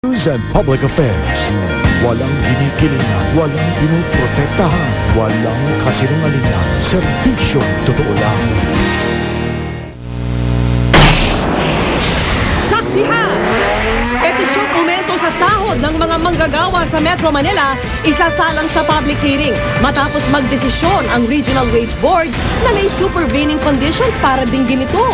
News and Public Affairs. Walang ginikilingan, walang pinoprotektahan, walang kasinungalingan, serbisyong totoo lang. Saksihan! Petisyong aumento sa sahod ng mga manggagawa sa Metro Manila isasalang sa public hearing matapos magdesisyon ang Regional Wage Board na may supervening conditions para dinggin ito.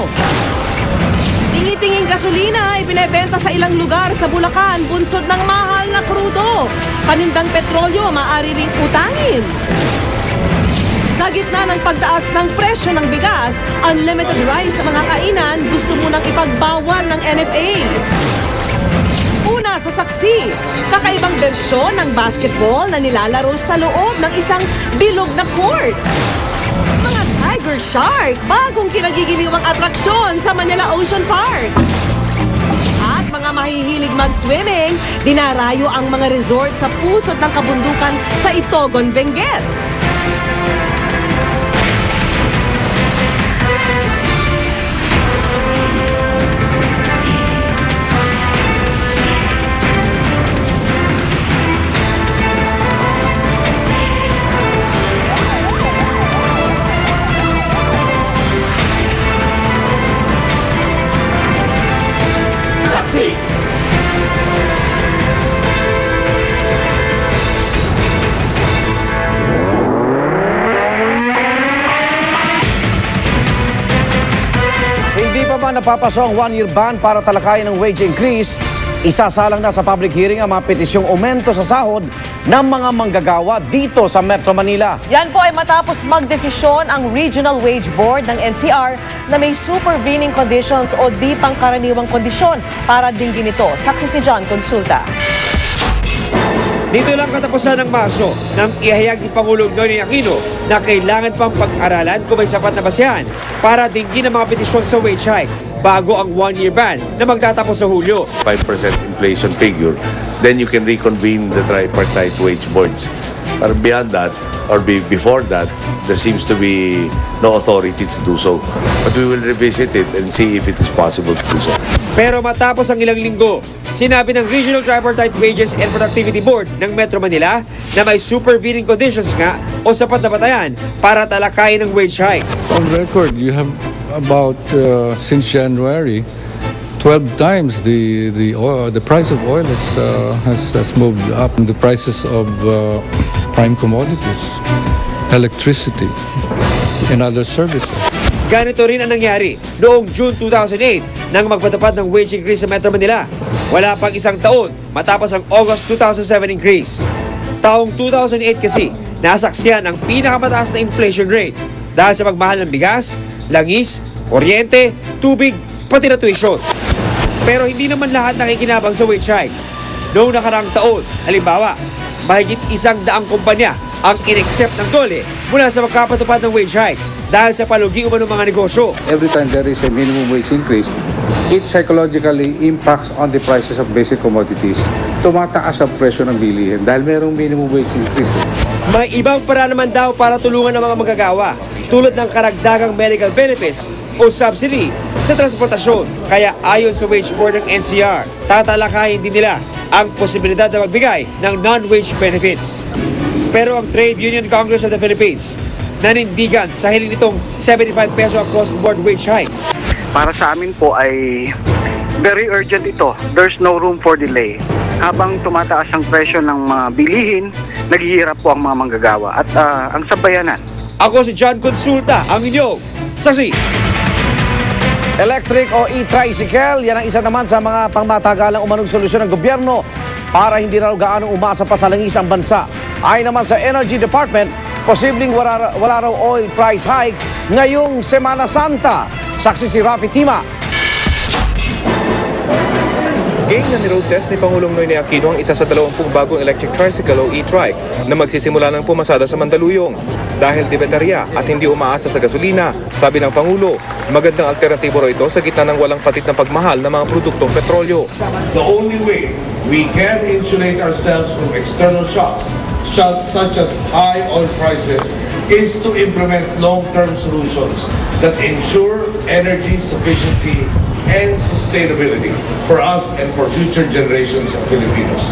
Tingi-tinging gasolina ay binebenta sa ilang lugar sa Bulacan bunsod ng mahal na krudo. Panindang petrolyo maaari ring utangin. Sa gitna ng pagtaas ng presyo ng bigas, unlimited rice sa mga kainan gusto munang ipagbawal ng NFA. Una sa saksi, kakaibang bersyon ng basketball na nilalaro sa loob ng isang bilog na court. Mga tiger shark, bagong kinagigiliwang atraksyon sa Manila Ocean Park. At mga mahihilig mag-swimming, dinarayo ang mga resort sa pusot ng kabundukan sa Itogon, Benguet. Hindi pa man napapasok ang one-year ban para talakayin ng wage increase, isasalang na sa public hearing ang mga petisyong aumento sa sahod ng mga manggagawa dito sa Metro Manila. Yan po ay matapos magdesisyon ang Regional Wage Board ng NCR na may supervening conditions o di pangkaraniwang kondisyon para dinggin ito. Saksi si John Consulta. Dito lang katapusan ng Marso nang ihayag ni Pangulong Noynoy Aquino na kailangan pang pag-aralan kung may sapat na basehan para dinggin ang mga petisyon sa wage hike bago ang one-year ban na magtatapos sa Hulyo. 5% inflation figure, then you can reconvene the tripartite wage boards. But beyond that, or before that, there seems to be no authority to do so. But we will revisit it and see if it is possible to do so. Pero matapos ang ilang linggo, sinabi ng Regional Tripartite Wages and Productivity Board ng Metro Manila na may supervening conditions nga o sapat na batayan para talakayin ng wage hike. On record, you have about since January, 12 times the price of oil has moved up. The prices of prime commodities, electricity, and other services. Ganito rin ang nangyari noong June 2008 nang magpatupad ng wage increase sa Metro Manila. Wala pang isang taon matapos ang August 2007 increase. Taong 2008 kasi nasaksiyan ang pinakamataas na inflation rate dahil sa pagmahal ng bigas, langis, kuryente, tubig, pati na tuition. Pero hindi naman lahat nakikinabang sa wage hike. Noong nakaraang taon, halimbawa, mahigit 100 kumpanya ang in-accept ng dole mula sa magkapatupad ng wage hike dahil sa palugi umano mga negosyo. Every time there is a minimum wage increase, it psychologically impacts on the prices of basic commodities. Tumataas ang presyo ng bilihin dahil merong minimum wage increase. May ibang para naman daw para tulungan ng mga magagawa tulad ng karagdagang medical benefits o subsidy sa transportasyon. Kaya ayon sa wage board ng NCR, tatalakayin din nila ang posibilidad na magbigay ng non-wage benefits. Pero ang Trade Union Congress of the Philippines nanindigan sa hiling nitong 75 peso across the board wage hike. Para sa amin po ay very urgent ito. There's no room for delay. Habang tumataas ang presyo ng mga bilihin, naghihirap po ang mga manggagawa at ang sambayanan. Ako si John Consulta, ang inyong saksi. Electric o e-tricycle, yan ang isa naman sa mga pangmatagalang umanong solusyon ng gobyerno para hindi raw gaano umasa pa sa langis ang bansa. Ayon naman sa Energy Department, posibleng wala raw oil price hike ngayong Semana Santa. Saksi si Rafi Tima. Gang na ni-road test ni Pangulong Noynoy Aquino ang isa sa 20 bagong electric tricycle o e-trike na magsisimula ng pumasada sa Mandaluyong. Dahil di baterya at hindi umaasa sa gasolina, sabi ng Pangulo, magandang alternatibo raw ito sa gitna ng walang patit na pagmahal ng mga produktong petrolyo. The only way we can insulate ourselves from external shocks, such as high oil prices, is to implement long-term solutions that ensure energy sufficiency and sustainability for us and for future generations of Filipinos.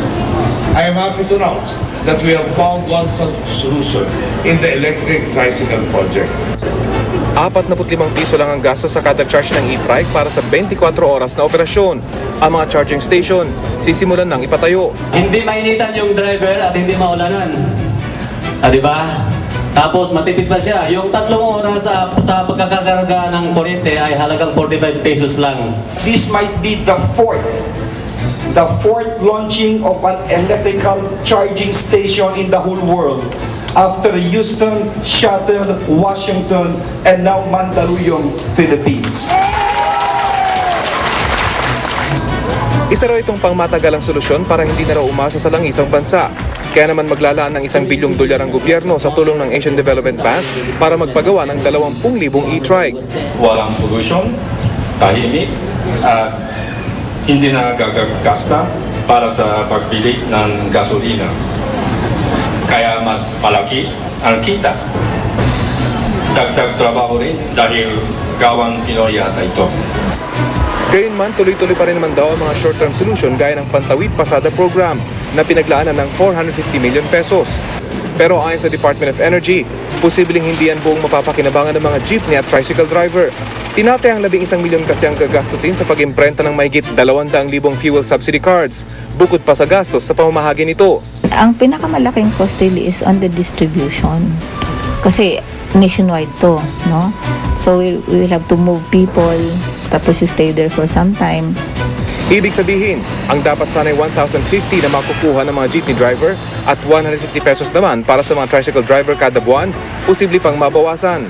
I am happy to announce that we have found one such solution in the electric tricycle project. 45 piso lang ang gasto sa kada charge ng e-trike para sa 24 oras na operasyon. Ang mga charging station sisimulan ng ipatayo. Hindi mainitan yung driver at hindi maulanan. Diba? Tapos matipid pa siya. Yung 3 oras sa pagkakakarga ng kuryente ay halagang 45 pesos lang. This might be the fourth launching of an electrical charging station in the whole world after Houston, Seattle, Washington, and now Mandaluyong, Philippines. Isa raw itong pangmatagalang solusyon para hindi na raw umasa sa langis ang bansa. Kaya naman maglalaan ng $1 bilyong ang gobyerno sa tulong ng Asian Development Bank para magpagawa ng 20,000 e-trike. Walang pollution, tahimik, at hindi na gagasta para sa pagbili ng gasolina. Kaya mas malaki ang kita. Dagdag trabaho rin dahil gawang Pinoy yata ito. Gayunman, tuloy-tuloy pa rin naman daw ang mga short-term solution gaya ng Pantawid Pasada Program na pinaglaanan ng 450 million pesos. Pero ayon sa Department of Energy, posibleng hindi yan buong mapapakinabangan ng mga jeepney at tricycle driver. Tinatayang 11 milyon kasi ang gagastusin sa pag-imprenta ng mahigit 200,000 fuel subsidy cards, bukod pa sa gastos sa pamamahagi nito. Ang pinakamalaking cost really is on the distribution. Kasi nationwide to, no? So we will have to move people, tapos you stay there for some time. Ibig sabihin, ang dapat sanay 1,050 na makukuha ng mga jeepney driver at 150 pesos naman para sa mga tricycle driver kada buwan, posible pang mabawasan.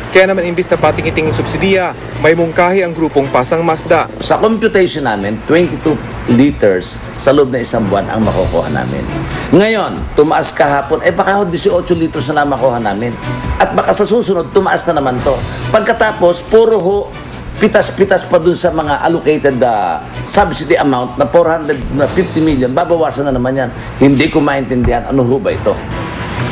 Kaya naman imbis na pating-itinging subsidiya, may mungkahi ang grupong Pasang Mazda. Sa computation namin, 22 liters sa loob ng isang buwan ang makukuha namin. Ngayon, tumaas kahapon, baka 18 liters na makuha namin. At baka sa susunod, tumaas na naman to. Pagkatapos, puro pitas-pitas pa dun sa mga allocated subsidy amount na 450 million, babawasan na naman yan. Hindi ko maintindihan ano ho ba ito.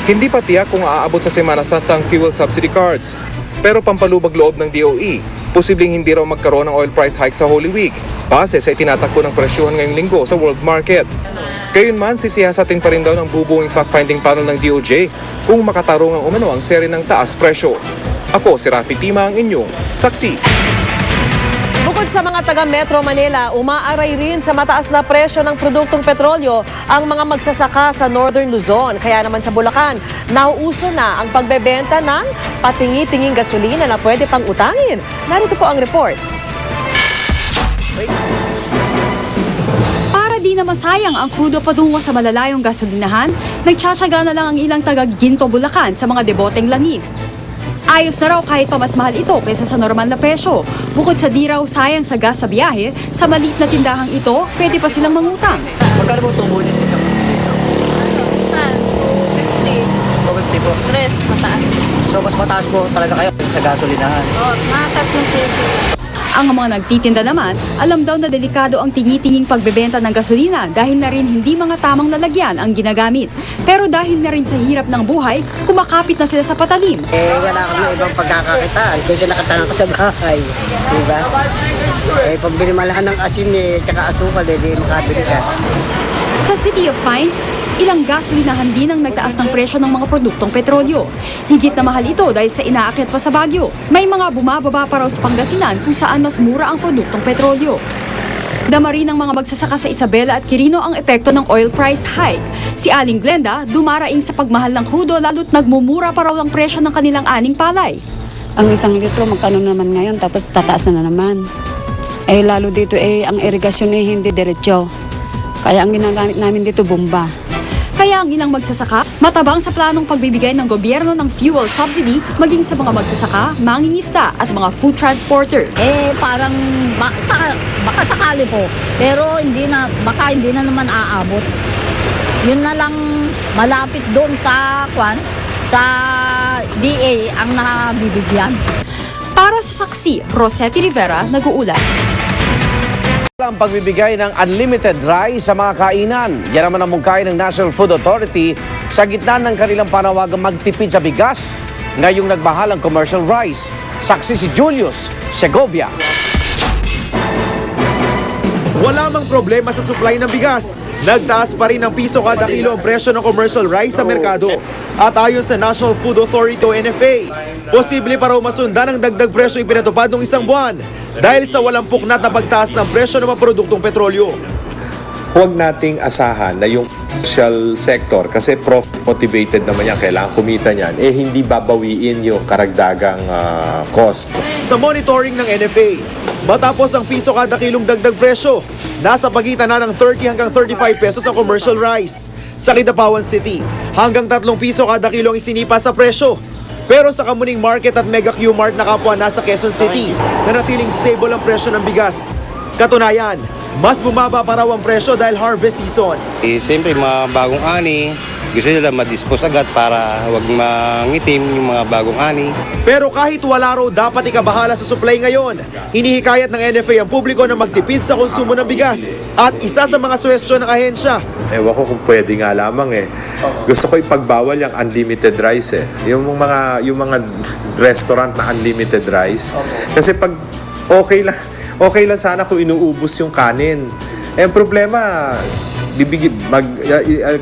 Hindi pa tiyak kung aabot sa Semana Santa ang fuel subsidy cards. Pero pampalubag loob ng DOE, posibleng hindi raw magkaroon ng oil price hike sa Holy Week, base sa itinatakbo ng presyohan ngayong linggo sa world market. Gayunman, sisiyasatin pa rin daw ng bubuing fact-finding panel ng DOJ kung makatarungang umano ang seri ng taas presyo. Ako si Rafi Tima, ang inyong saksi. Bukod sa mga taga Metro Manila, umaaray rin sa mataas na presyo ng produktong petrolyo ang mga magsasaka sa Northern Luzon. Kaya naman sa Bulacan, nauuso na ang pagbebenta ng patingi-tinging gasolina na pwede pang utangin. Narito po ang report. Para di na masayang ang krudo patungo sa malalayong gasolinahan, nagtsatsaga na lang ang ilang taga Ginto, Bulacan sa mga deboteng langis. Ayos na raw kahit pa mas mahal ito kaysa sa normal na presyo. Bukod sa di raw sayang sa gas sa biyahe, sa maliit na tindahang ito, pwede pa silang mangutang. Magkano po tubo niyo sa isang? Saan? 250. 250 po? Tres, mataas. So mas mataas po talaga kayo sa gasolinahan? Oo, mga 3 peso. Ang mga nagtitinda naman, alam daw na delikado ang tingi-tinging pagbebenta ng gasolina dahil na rin hindi mga tamang lalagyan ang ginagamit. Pero dahil na rin sa hirap ng buhay, kumakapit na sila sa patalim. Wala kami ibang pagkakakitaan kasi nakatanga ka sa bahay. Diba? Pag binimalahan ng asin tsaka asukal, di makabili ka. Sa City of Pines, ilang gasolinahan din ang nagtaas ng presyo ng mga produktong petrolyo. Higit na mahal ito dahil sa inaakyat pa sa Baguio. May mga bumababa pa raw sa Pangasinan kung saan mas mura ang produktong petrolyo. Dama rin ng mga magsasaka sa Isabela at Quirino ang epekto ng oil price hike. Si Aling Glenda, dumaraing sa pagmahal ng krudo lalo't nagmumura pa raw ang presyo ng kanilang aning palay. Ang 1 litro magkano naman ngayon tapos tataas na naman. Lalo dito ang irigasyon hindi diretso. Kaya ang ginagamit namin dito bomba. Kaya ang ilang magsasaka, matabang sa planong pagbibigay ng gobyerno ng fuel subsidy maging sa mga magsasaka, mangingisda at mga food transporter. Parang baka sakali po. Pero baka hindi na naman aabot. Yun na lang malapit doon sa DA ang nabibigyan. Para sa saksi, Rosetti Rivera, nag-uulat. Ang pagbibigay ng unlimited rice sa mga kainan. Yan naman ang mungkahi ng National Food Authority sa gitna ng kanilang panawagang magtipid sa bigas ngayong nagmahal ang commercial rice. Saksi si Julius Segovia. Wala mang problema sa supply ng bigas. Nagtaas pa rin ng piso kada kilo ang presyo ng commercial rice sa merkado. At ayon sa National Food Authority o NFA, posible pa raw masundan ang dagdag presyo ipinatupad ng isang buwan dahil sa walang puknat na pagtaas ng presyo ng mga produktong petrolyo. Huwag nating asahan na yung commercial sector, kasi profit motivated naman yan, kailangan kumita niyan, hindi babawiin yung karagdagang cost. Sa monitoring ng NFA, matapos ang piso kada kilong dagdag presyo, nasa pagitan na ng 30 hanggang 35 pesos ang commercial rice. Sa Kidapawan City, hanggang 3 piso kada kilo ang isinipa sa presyo. Pero sa Kamuning Market at Mega Q-Mart na kapwa nasa Quezon City, nanatiling stable ang presyo ng bigas. Katunayan, mas bumaba pa raw ang presyo dahil harvest season. Siyempre, mga bagong ani, gusto nila ma-dispose agad para wag mangitim yung mga bagong ani. Pero kahit wala raw dapat ikabahala sa supply ngayon, hinihikayat ng NFA ang publiko na magtipid sa konsumo ng bigas. At isa sa mga suwestyon ng ahensya, Ewan ko kung pwede nga lamang Gusto ko ipagbawal yung unlimited rice Yung mga restaurant na unlimited rice. Kasi pag okay lang sana kung inuubos yung kanin. Ang problema,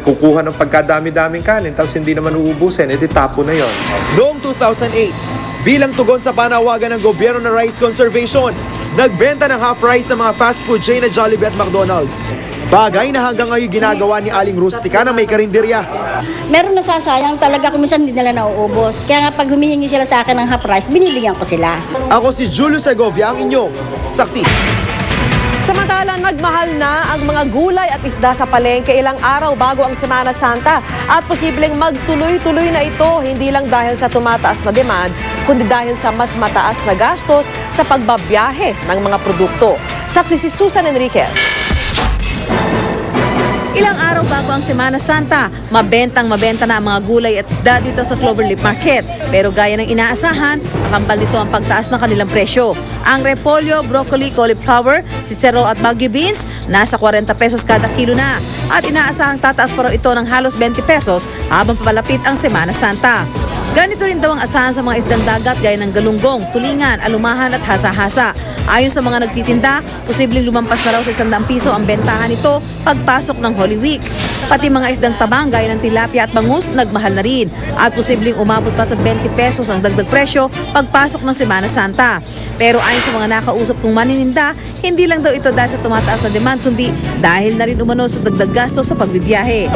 kukuha ng pagkadami-daming kanin tapos hindi naman uubusin, tapo na yon. Noong 2008, bilang tugon sa panawagan ng gobyerno na rice conservation, nagbenta ng half rice sa mga fast food chain na Jollibee at McDonald's. Bagay na hanggang ngayon ginagawa ni Aling Rustica na may karinderya. Meron nasasayang talaga kung minsan hindi nila nauubos. Kaya nga pag humihingi sila sa akin ng half rice, binibigyan ko sila. Ako si Julio Segovia, ang inyong saksi. Samantala, nagmahal na ang mga gulay at isda sa palengke ilang araw bago ang Semana Santa at posibleng magtuloy-tuloy na ito hindi lang dahil sa tumataas na demand, kundi dahil sa mas mataas na gastos sa pagbabiyahe ng mga produkto. Saksi si Susan Enriquez. Ilang araw bago ang Semana Santa, mabenta na ang mga gulay at isda dito sa Cloverleaf Market. Pero gaya ng inaasahan, nakambal nito ang pagtaas ng kanilang presyo. Ang repolyo, broccoli, cauliflower, sitsero at Baguio beans, nasa 40 pesos kada kilo na. At inaasahang tataas pa raw ito ng halos 20 pesos habang papalapit ang Semana Santa. Ganito rin daw ang asahan sa mga isdang dagat gaya ng galunggong, tulingan, alumahan at hasa-hasa. Ayon sa mga nagtitinda, posibleng lumampas na raw sa 100 piso ang bentahan nito pagpasok ng Holy Week. Pati mga isdang tabang gaya ng tilapia at bangus nagmahal na rin at posibleng umabot pa sa 20 pesos ang dagdag presyo pagpasok ng Semana Santa. Pero ayon sa mga nakausap kong manininda, hindi lang daw ito dahil sa tumataas na demand kundi dahil na rin umano sa dagdag gastos sa pagbibiyahe.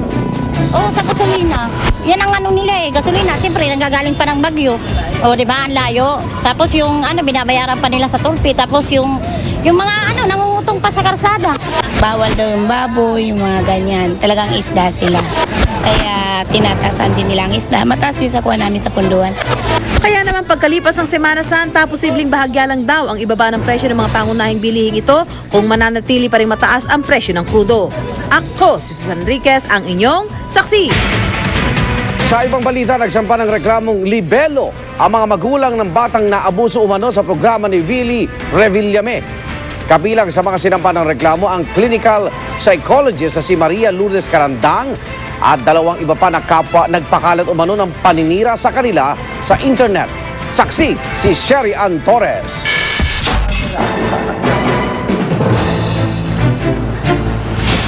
Sa gasolina. Yan ang ano nila gasolina. Siyempre, nanggagaling pa ng Baguio. Di ba? Ang layo. Tapos yung binabayaran pa nila sa tulpi. Tapos yung mga nangungutong pa sa karsada. Bawal daw yung baboy, yung mga ganyan. Talagang isda sila. Kaya tinatasan din nila ang isda. Mataas din sa kuha namin sa punduan. Kaya naman pagkalipas ng Semana Santa, posibleng bahagya lang daw ang ibaba ng presyo ng mga pangunahing bilihing ito kung mananatili pa rin mataas ang presyo ng krudo. Ako, si Susan Enriquez, ang inyong saksi. Sa ibang balita, nagsampa ng reklamong libelo ang mga magulang ng batang naabuso umano sa programa ni Willie Revillame. Kabilang sa mga sinampa ng reklamo ang clinical psychologist na si Maria Lourdes Carandang at 2 iba pa na kapwa nagpakalat umano ng paninira sa kanila sa internet. Saksi si Sherry Ann Torres.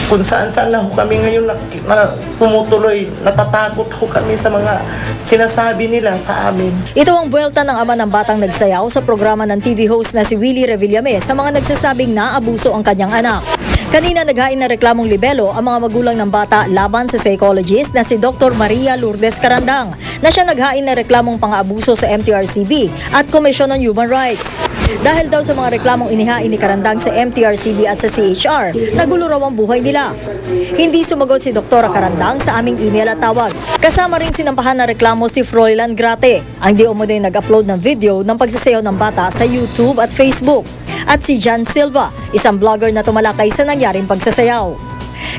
Kung saan-saan lang kami ngayon na pumutuloy, natatakot ho kami sa mga sinasabi nila sa amin. Ito ang buwelta ng ama ng batang nagsayaw sa programa ng TV host na si Willie Revillame sa mga nagsasabing naabuso ang kanyang anak. Kanina naghain na reklamong libelo ang mga magulang ng bata laban sa psychologist na si Dr. Maria Lourdes Carandang na siya naghain na reklamong pang-abuso sa MTRCB at Commission on Human Rights. Dahil daw sa mga reklamong inihain ni Carandang sa MTRCB at sa CHR, nagulo raw ang buhay nila. Hindi sumagot si Dr. Carandang sa aming email at tawag. Kasama rin sinampahan na reklamo si Froilan Grate, ang di umunoy nag-upload ng video ng pagsasayaw ng bata sa YouTube at Facebook. At si John Silva, isang vlogger na tumalakay sa nangyaring pagsasayaw.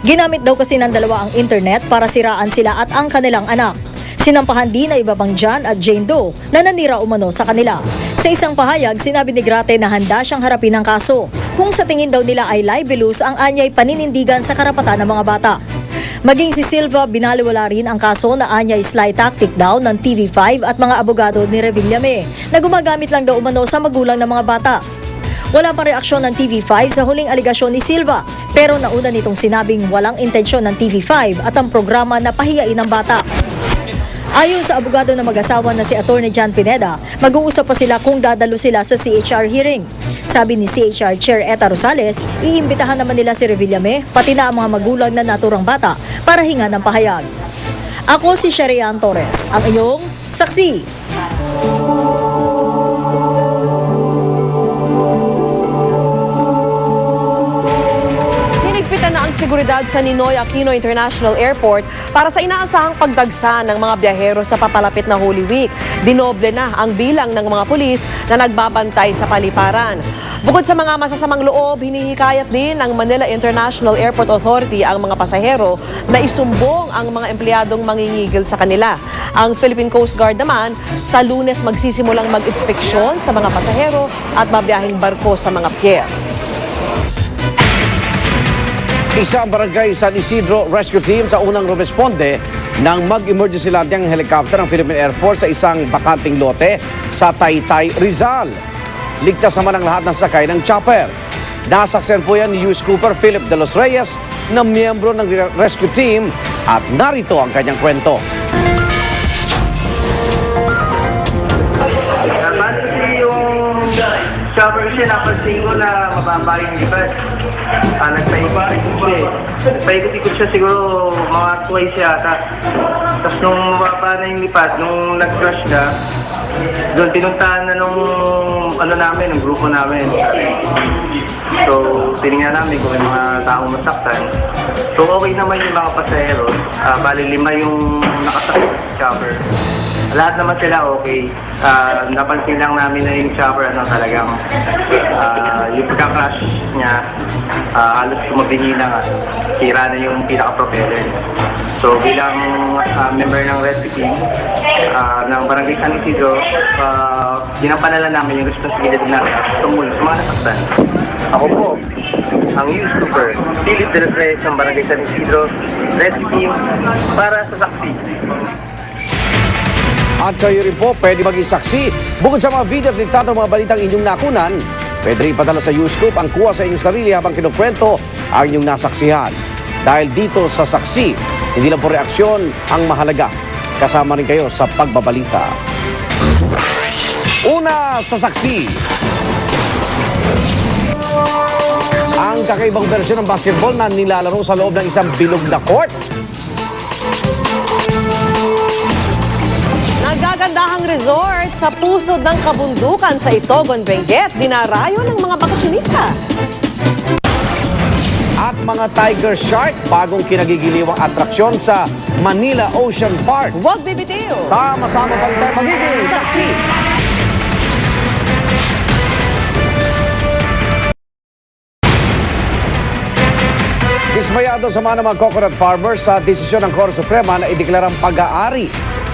Ginamit daw kasi ng dalawa ang internet para siraan sila at ang kanilang anak. Sinampahan din na iba pang John at Jane Doe na nanira umano sa kanila. Sa isang pahayag, sinabi ni Grate na handa siyang harapin ang kaso kung sa tingin daw nila ay libelous ang anyay paninindigan sa karapatan ng mga bata. Maging si Silva, binaliwala rin ang kaso na anyay sly tactic daw ng TV5 at mga abogado ni Revillame na gumagamit lang daw umano sa magulang ng mga bata. Wala pa reaksyon ng TV5 sa huling aligasyon ni Silva, pero nauna nitong sinabing walang intensyon ng TV5 at ang programa na pahiyain ng bata. Ayon sa abogado na mag-asawa na si Atty. John Pineda, mag-uusap pa sila kung dadalo sila sa CHR hearing. Sabi ni CHR Chair Eta Rosales, iimbitahan naman nila si Revillame, pati na ang mga magulang na naturang bata para hinga ng pahayag. Ako si Sherian Torres, ang iyong saksi. Hinigpitan na ang seguridad sa Ninoy Aquino International Airport para sa inaasahang pagdagsa ng mga biyahero sa papalapit na Holy Week. Dinoble na ang bilang ng mga pulis na nagbabantay sa paliparan. Bukod sa mga masasamang loob, hinihikayat din ng Manila International Airport Authority ang mga pasahero na isumbong ang mga empleyadong mangingigil sa kanila. Ang Philippine Coast Guard naman, sa Lunes magsisimulang mag-inspeksyon sa mga pasahero at babiyahing barko sa mga pier. Isang barangay San Isidro Rescue Team sa unang rumesponde nang mag-emergency landing ang helicopter ng Philippine Air Force sa isang bakanting lote sa Taytay, Rizal. Ligtas naman ang lahat ng sakay ng chopper. Nasaksihan po yan ni U.S. Cooper Philip de los Reyes na miyembro ng rescue team at narito ang kanyang kwento. Yung chopper kasi napansin ko na mababa yung lipat. Nagpaikot-ikot siya siguro mga twice yata. Tapos nung mababa na yung lipat, nung nag-crash na, doon pinuntahan na nung ng grupo namin. So, tinignan namin kung may mga taong masaktan. So, okay naman yung mga pasahero. Bali 5 yung nakasakit sa chopper. Lahat naman sila okay. Napansin lang namin na yung chopper talagang yung pagka-crash niya halos tumabihin na nga. Sira na yung pinaka-propeller. So bilang member ng rescue team ng Barangay San Isidro, ginapanala namin yung responsibility natin at tumulong sa mga nasaktan. Ako po, ang U.S. Cooper Philip de los Reyes ng Barangay San Isidro rescue team para sa saksi. At kayo rin po, pwede maging saksi. Bukod sa mga video at litrato ng mga balitang inyong nakunan, pwede rin padala sa U-Scoop ang kuha sa inyong sarili habang kinukwento ang inyong nasaksihan. Dahil dito sa saksi, hindi lang po reaksyon ang mahalaga. Kasama rin kayo sa pagbabalita. Una sa saksi. Ang kakaibang bersyon ng basketball na nilalaro sa loob ng isang bilog na court. Nagagandahang resort sa pusod ng kabundukan sa Itogon, Benguet, dinarayo ng mga bakasyonista. At mga tiger shark, bagong kinagigiliwang atraksyon sa Manila Ocean Park. Huwag bibitiw! Sama-sama pa rin tayo magiging saksi. Dismayado sa mga coconut farmers sa desisyon ng Korte Suprema na ideklarang pag-aari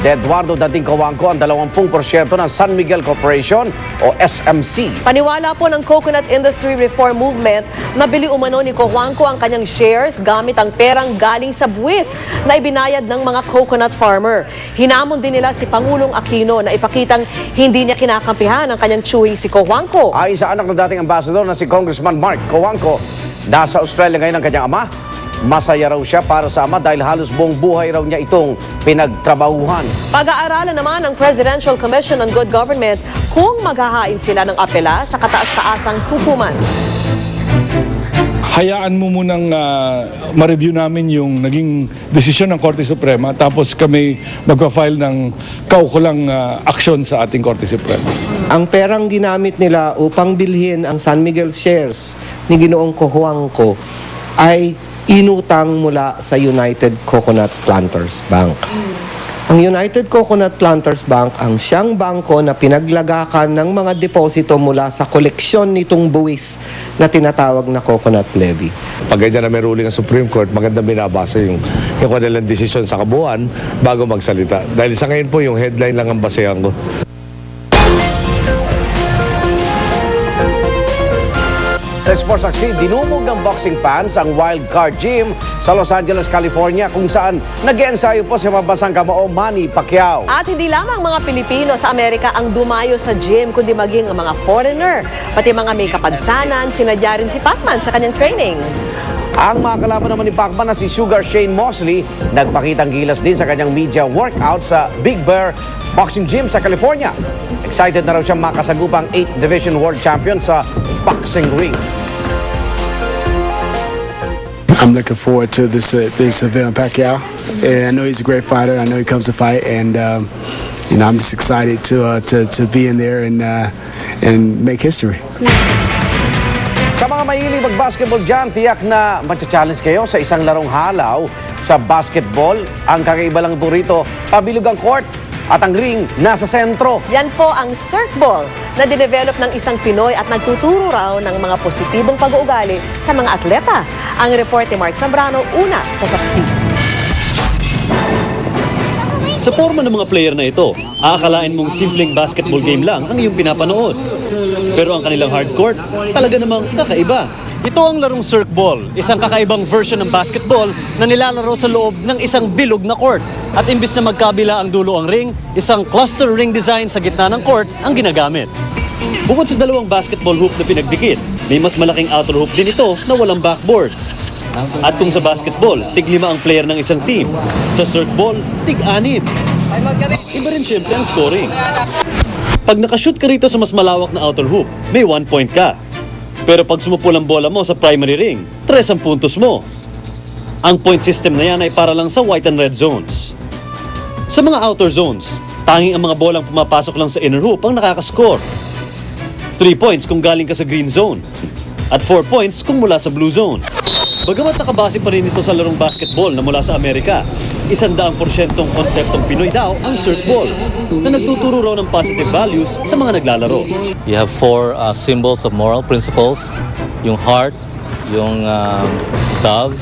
de Eduardo Dating Cojuangco ang 20% ng San Miguel Corporation o SMC. Paniwala po ng Coconut Industry Reform Movement na bili umano ni Cojuangco ang kanyang shares gamit ang perang galing sa buwis na ibinayad ng mga coconut farmer. Hinamon din nila si Pangulong Aquino na ipakitang hindi niya kinakampihan ang kanyang chewing si Cojuangco. Ayon sa anak ng dating ambassador na si Congressman Mark Cojuangco, nasa Australia ngayon ang kanyang ama. Masaya raw siya para sa ama dahil halos buong buhay raw niya itong pinagtrabahuhan. Pag-aaralan naman ng Presidential Commission on Good Government kung maghahain sila ng apela sa kataas-taasang hukuman. Hayaan mo munang ma-review namin yung naging desisyon ng Korte Suprema tapos kami magpa-file ng kaukulang aksyon sa ating Korte Suprema. Ang perang ginamit nila upang bilhin ang San Miguel shares ni Ginoong Cojuangco ay inutang mula sa United Coconut Planters Bank. Ang United Coconut Planters Bank ang siyang bangko na pinaglagakan ng mga deposito mula sa koleksyon nitong buwis na tinatawag na coconut levy. Pag ganyan na may ruling ang Supreme Court, maganda binabasa yung kanilang desisyon sa kabuuan bago magsalita. Dahil sa ngayon po, yung headline lang ang basehan ko. Sa Sa Sports Aksi, dinumog ng boxing fans ang Wild Card Gym sa Los Angeles, California kung saan nag-eensayo po sa mabasang kamao Manny Pacquiao. At hindi lamang mga Pilipino sa Amerika ang dumayo sa gym, kundi maging ang mga foreigner. Pati mga may kapansanan, sinadya rin si Pacman sa kanyang training. Ang mga kalaban naman ni Pacman na si Sugar Shane Mosley, nagpakitang gilas din sa kanyang media workout sa Big Bear Boxing Gym sa California. Excited na raw siyang makasagupang 8th Division World Champion sa boxing ring. I'm looking forward to this event, Pacquiao. And I know he's a great fighter. I know he comes to fight, and I'm just excited to be in there and make history. Sa mga mahilig mag-basketball dyan, tiyak na matcha-challenge kayo sa isang larong halaw sa basketball. Ang kakaiba lang po rito, pabilog ang court at ang ring nasa sentro. Yan po ang Cirque Ball na dinevelop ng isang Pinoy at nagtuturo raw ng mga positibong pag-uugali sa mga atleta. Ang report ni Mark Zambrano, una sa saksi. Sa forma ng mga player na ito, aakalain mong simpleng basketball game lang ang iyong pinapanood. Pero ang kanilang hardcourt, talaga namang kakaiba. Ito ang larong Cirque Ball, isang kakaibang version ng basketball na nilalaro sa loob ng isang bilog na court. At imbis na magkabila ang dulo ang ring, isang cluster ring design sa gitna ng court ang ginagamit. Bukod sa dalawang basketball hoop na pinagdikit, may mas malaking outer hoop din ito na walang backboard. At kung sa basketball, tig-5 ang player ng isang team. Sa Cirque Ball, tig-6. Iba rin siyempre ang scoring. Pag nakashoot ka rito sa mas malawak na outer hoop, may 1 point ka. Pero pag sumupol ang bola mo sa primary ring, 3 ang puntos mo. Ang point system na yan ay para lang sa white and red zones. Sa mga outer zones, tanging ang mga bolang pumapasok lang sa inner hoop ang nakakascore. 3 points kung galing ka sa green zone. At 4 points kung mula sa blue zone. Bagamat nakabase pa rin ito sa larong basketball na mula sa Amerika, 100% konseptong Pinoy daw ang Cirque Ball na nagtuturo raw ng positive values sa mga naglalaro. You have 4 symbols of moral principles, yung heart, yung dove,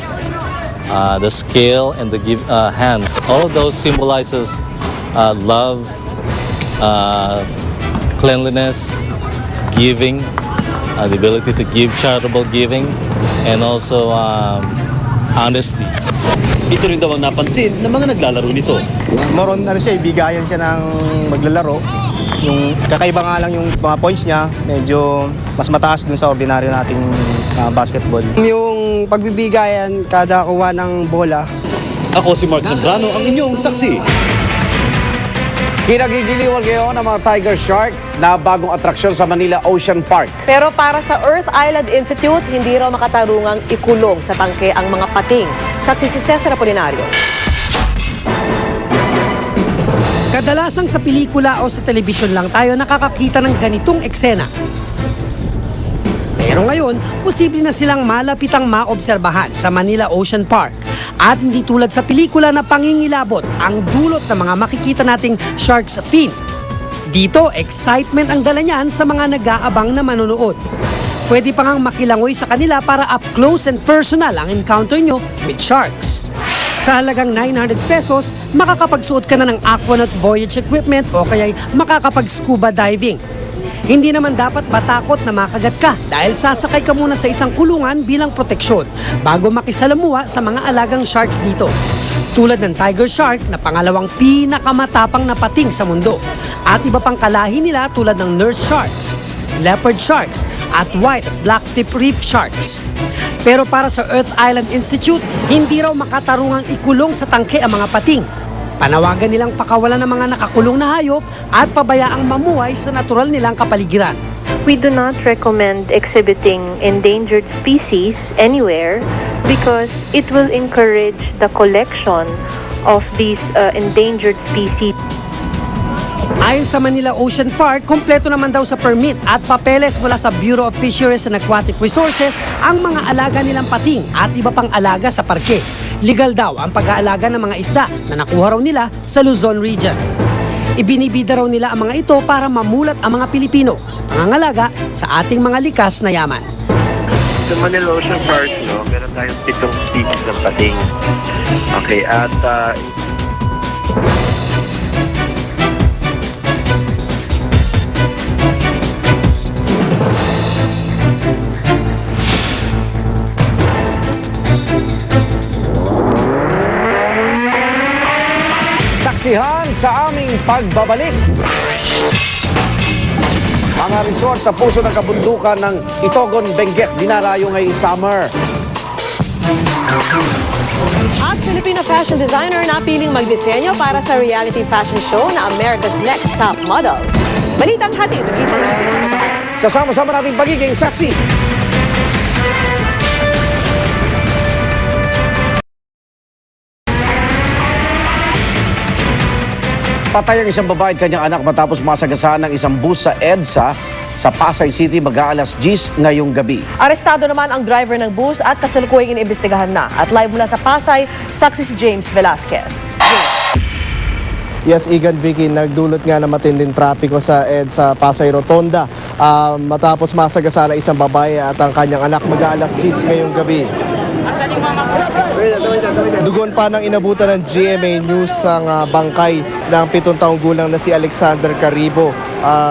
the scale, and the hands. All of those symbolizes love, cleanliness, giving, the ability to give charitable giving, and also honesty. Ito rin daw ang napansin ng mga naglalaro nito. Moron siya, bigayan siya ng maglalaro. Yung kakaiba nga lang yung mga points niya, medyo mas mataas dun sa ordinaryo nating basketball. Yung pagbibigayan kada kuha ng bola. Ako si Mark Zambrano, ang inyong saksi. Kinagigiliwan ngayon ang mga tiger shark na bagong atraksyon sa Manila Ocean Park. Pero para sa Earth Island Institute, hindi raw makatarungang ikulong sa tangke ang mga pating. Saksi si Cesar Apolinario. Kadalasang sa pelikula o sa telebisyon lang tayo nakakakita ng ganitong eksena. Pero ngayon, posible na silang malapitang maobserbahan sa Manila Ocean Park. At hindi tulad sa pelikula na pangingilabot ang dulot ng mga makikita nating shark's fin. Dito, excitement ang dala niyan sa mga nag-aabang na manonood. Pwede pa ngang makilangoy sa kanila para up close and personal ang encounter nyo with sharks. Sa halagang 900 pesos, makakapagsuot ka na ng Aquanaut Voyage equipment o kaya'y makakapag-scuba diving. Hindi naman dapat matakot na makagat ka dahil sasakay ka muna sa isang kulungan bilang proteksyon bago makisalamuha sa mga alagang sharks dito. Tulad ng tiger shark na pangalawang pinakamatapang na pating sa mundo. At iba pang kalahi nila tulad ng nurse sharks, leopard sharks at white at black tip reef sharks. Pero para sa Earth Island Institute, hindi raw makatarungang ikulong sa tangke ang mga pating. Panawagan nilang pakawalan ng mga nakakulong na hayop at pabayaang mamuhay sa natural nilang kapaligiran. We do not recommend exhibiting endangered species anywhere because it will encourage the collection of these endangered species. Ayon sa Manila Ocean Park, kompleto naman daw sa permit at papeles mula sa Bureau of Fisheries and Aquatic Resources ang mga alaga nilang pating at iba pang alaga sa parke. Legal daw ang pag-aalaga ng mga isda na nakuha raw nila sa Luzon region. Ibinibida raw nila ang mga ito para mamulat ang mga Pilipino sa pangangalaga sa ating mga likas na yaman. Sa Manila Ocean Park, meron tayong 7 species ng pating. Okay, at saksihan sa aming pagbabalik. Mga resort sa puso ng kabundukan ng Itogon, Benguet, dinarayo ngayong summer. At Filipino fashion designer na piling magdisenyo para sa reality fashion show na America's Next Top Model. Balitang hatid ng isang Sa sama-sama nating pagiging saksi. Patay ang isang babae at kanyang anak matapos masagasaan ng isang bus sa EDSA sa Pasay City mag-aalas 10 ngayong gabi. Arestado naman ang driver ng bus at kasalukuyang iniimbestigahan na. At live mula sa Pasay, saksi si James Velasquez. Yes, Igan, Vicky, nagdulot nga na matinding trapiko sa EDSA Pasay Rotonda matapos masagasaan ng isang babae at ang kanyang anak mag-aalas 10 ngayong gabi. Dugon pa ng inabutan ng GMA News ang bangkay ng 7 taong gulang na si Alexander Caribo.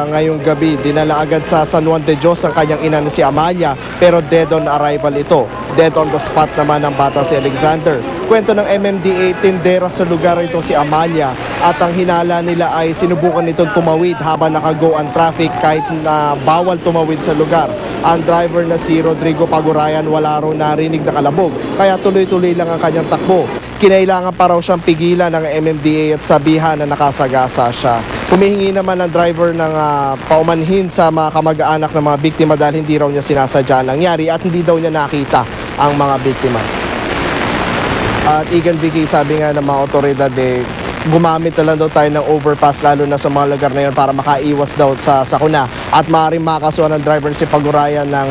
Ngayong gabi, dinala agad sa San Juan de Dios ang kanyang ina na si Amalia, pero dead on arrival ito. Dead on the spot naman ang bata si Alexander. Kwento ng MMDA, tindera sa lugar itong si Amalia at ang hinala nila ay sinubukan nitong tumawid habang nakago ang traffic kahit na bawal tumawid sa lugar. Ang driver na si Rodrigo Pagurayan wala raw narinig na kalabog kaya tuloy-tuloy lang ang kanyang takbo. Kinailangan pa raw siyang pigilan ng MMDA at sabihan na nakasagasa siya. Humihingi naman ang driver ng paumanhin sa mga kamag-anak ng mga biktima dahil hindi raw niya sinasadya ang nangyari at hindi daw niya nakita ang mga biktima. At Igan, Vicky, sabi nga ng mga otoridad gumamit na lang daw tayo ng overpass lalo na sa mga lugar na yun para makaiwas daw sa sakuna at maaaring makasuhan ng driver si Pagurayan ng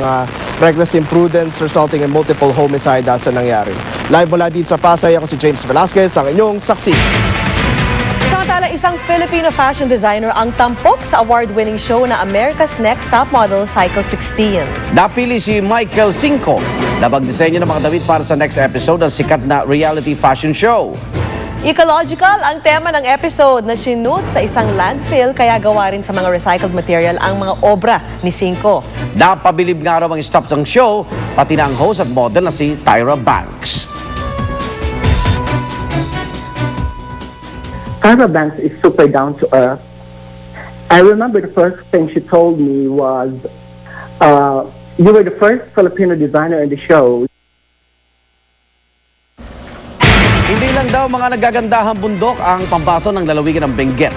reckless imprudence resulting in multiple homicide dahil sa nangyari. Live mula dito sa Pasay, ako si James Velasquez, ang inyong saksi. Samantala, isang Filipino fashion designer ang tampok sa award-winning show na America's Next Top Model Cycle 16. Napili si Michael Cinco na magdisenyo ng mga damit para sa next episode ng sikat na reality fashion show. Ecological ang tema ng episode na sinut sa isang landfill kaya gawa rin sa mga recycled material ang mga obra ni Cinco. Napabilib nga raw ang staff ng show, pati na ang host at model na si Tyra Banks. Tyra Banks is super down to earth. I remember the first thing she told me was, you were the first Filipino designer in the show. Hindi lang daw mga nagagandahang bundok ang pambato ng lalawigan ng Benguet.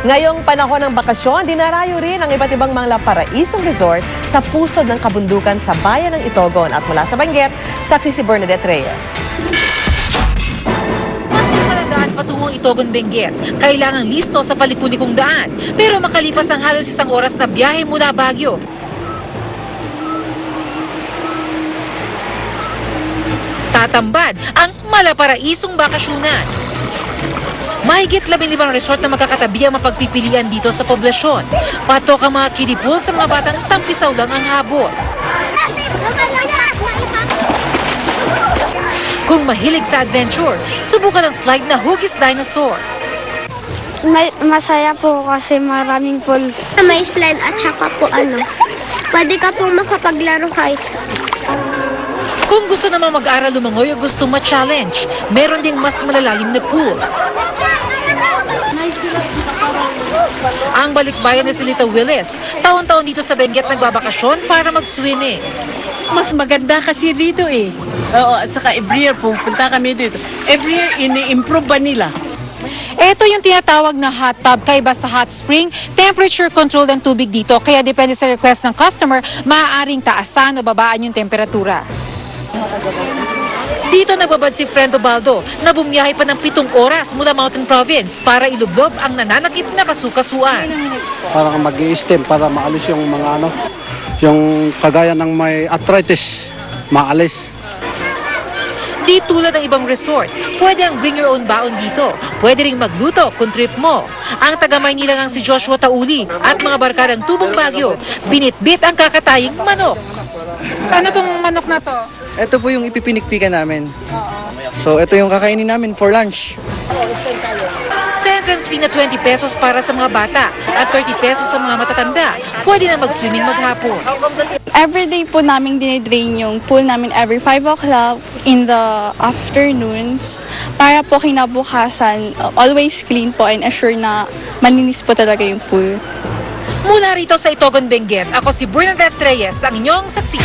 Ngayong panahon ng bakasyon, dinarayo rin ang iba't ibang mga paraisong resort sa pusod ng kabundukan sa bayan ng Itogon. At mula sa Benguet, saksi si Bernadette Reyes. Daan patungong Itogon, Benguet. Kailangang listo sa palikulikong daan. Pero makalipas ang halos isang oras na biyahe mula Baguio, tatambad ang malaparaisong bakasyonan. Mahigit 15 resort na magkakatabi ang mapagpipilian dito sa poblasyon. Patok ang mga kinipol sa mga batang tampisaw lang ang habol. Kung mahilig sa adventure, subukan ang slide na Huggies Dinosaur. Masaya po kasi maraming pool. May slide at saka po pwede ka pong makapaglaro kahit kung gusto naman mag-aral lumangoy o gusto ma-challenge, meron ding mas malalalim na pool. Ang balikbayan ni Silita Willis, taon-taon dito sa Benguet nagbabakasyon para mag-swimming. Mas maganda kasi dito Oo, at saka every year pupunta kami dito. Every year ini-improve ba nila? Ito yung tinatawag na hot tub. Kaiba sa hot spring, temperature control ang tubig dito. Kaya depende sa request ng customer, maaaring taasan o babaan yung temperatura. Dito nagbabad si Frendo Baldo na bumiyahe pa ng 7 oras mula Mountain Province para ilublob ang nananakit na kasukasuan. Para mag-i-stem, para maalis yung mga yung kagaya ng may arthritis, maalis. Di tulad ng ibang resort, pwede ang bring your own baon dito. Pwede ring magluto kung trip mo. Ang taga-Maynila ngang si Joshua Tauli at mga barkadang Tubong Baguio, binitbit ang kakataying manok. Ano tong manok na to? Ito po yung ipipinikpikan namin. So ito yung kakainin namin for lunch. Sa entrance fee na 20 pesos para sa mga bata at 30 pesos sa mga matatanda, pwede na mag-swimming maghapon. Everyday po namin dinidrain yung pool namin every 5 o'clock in the afternoons para po kinabukasan always clean po and assure na malinis po talaga yung pool. Mula rito sa Itogon, Benguet, ako si Bernadette Reyes, ang inyong saksi.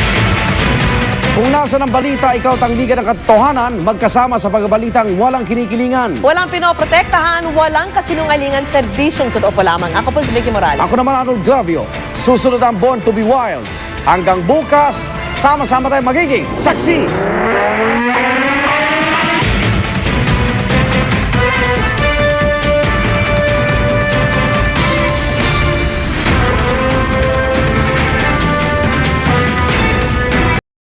Kung nasa ng balita, ikaw tanggigan ng katotohanan, magkasama sa pagbalitang walang kinikilingan. Walang pinoprotektahan, walang kasinungalingan, serbisyong totoo po lamang. Ako po si Vicky Morales. Ako naman Arnold Glavio. Susunod ang Born to be Wild. Hanggang bukas, sama-sama tayo magiging saksi.